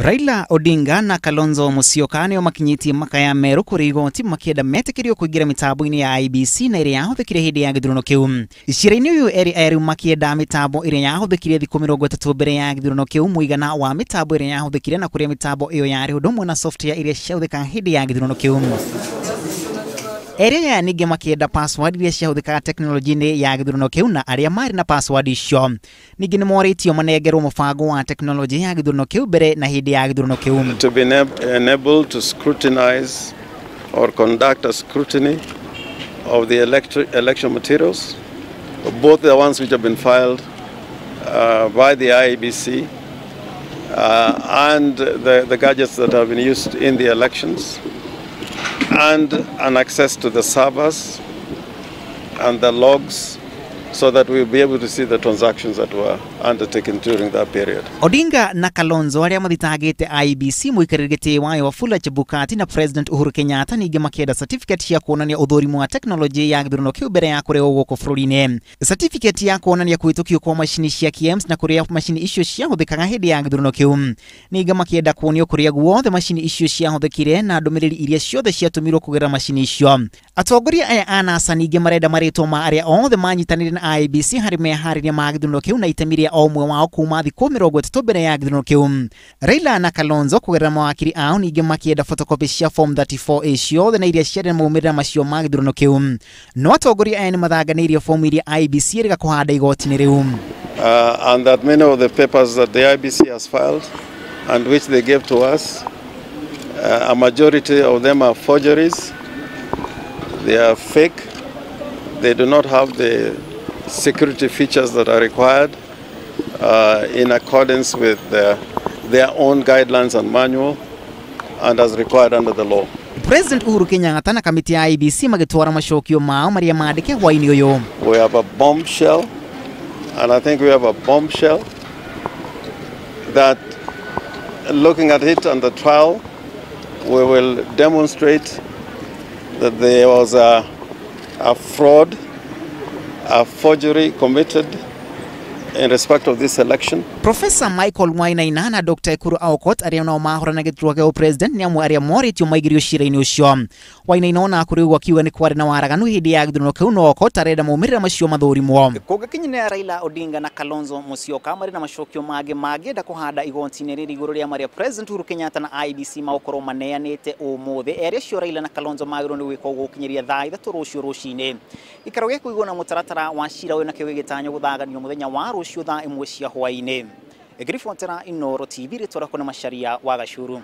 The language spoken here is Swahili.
Raila Odinga na Kalonzo Musyoka nio makinyitie makaya meru kuri igoti makienda metikirio kuingira mitambo-ini ya IEBC na iria yahuthikire hindi ya githurano kiu. Icira-ini uyu eri makienda mitambo iria yahuthikire thiku 30 mbere ya githurano kiu, muigana wa mitambo iria yahuthikire na kuria mitambo iyo yari hundumwe na software iria ciahuthika hindi ya githurano kiu. Eri ningi makienda password iria ciahuthika teknolojini ya githurano kiu na aria mari na password icio ningi ni moritio manengerwo mubango wa teknoloji ya githurano kiu mbere na hindi ya githurano kiu. To be enabled to scrutinize or conduct a scrutiny of the election materials, both the ones which have been filed by the IEBC and the gadgets that have been used in the elections, and an access to the servers and the logs, so that we'll be able to see the transactions that were undertaken during that period. Odinga na Kalonzo aria mathitagite IEBC muikarigite wayo Wafula Chebukati na President Uhuru Kenyatta ningi makienda certificate ya kuonania uthurimu wa teknoloji ya githurano kiu mbere ya kuria guko bururi-ini. Certificate ya kuonania kuhitukio kwa machini cia KMS na kuria machini icio ciahuthikaga hindi ya githurano kiu. Ningi makienda kuonio kuria guothe machini icio ciahuthikire na ndumiriri iria ciothe ciatumirwo kugerera machini icio. Atongoria aya anasa ningi marenda maritwa ma aria othe manyitanire na IEBC hari mehariria ma githurano kiu na itemiria o umwe wao kuma thiku 30 mbere ya githurano kiu. Raila na Kalonzo kugerera mawakiri ao ningi makienda photocopy cia form 34 icio na iria ciarĩ maumirira macio ma githurano kiu. No atongoria aya nimathanganiirie form iria IEBC iriga kuhanda igoti-ini riu. And that many of the papers that the IEBC has filed and which they gave to us, a majority of them are forgeries. They are fake. They do not have the security features that are required in accordance with their own guidelines and manual and as required under the law. President Uhuru Kenyatta na kamiti ya IEBC magitwara mashokio mao maria maandike hwaini uyu. We have a bombshell, and I think we have a bombshell that, looking at it on the trial, we will demonstrate that there was a fraud, a forgery committed in respect of this election. Professor Michael Wainaina na Dr. Ekuru Aukot aria no mahora na githurano kia president ni amwe aria moritio maigirio cira-ini ucio. Wainaina ona kuriugwa kiuga ni kwari na waraganu hindi ya githurano kiu no Aukot arenda maumirira macio mathurimwo. Kugakinyira Raila Odinga na Kalonzo Musyoka mari na macokio magienda kuhanda igoti-ini riri iguru ria maria President Uhuru Kenyatta na IEBC maukoro maneanite umuthi eria cio Raila na Kalonzo magirwo ni gwika uguo kinyiria thaa 3 rucio rucini. Ikaro gia kuigwo na mutaratara wa cira uyu na kiu gitanyo guthaganio muthenya wa rucio thaa 1 cia hwaini. Grifontera Inooro TV ritora kuna masharia wa Gashuru.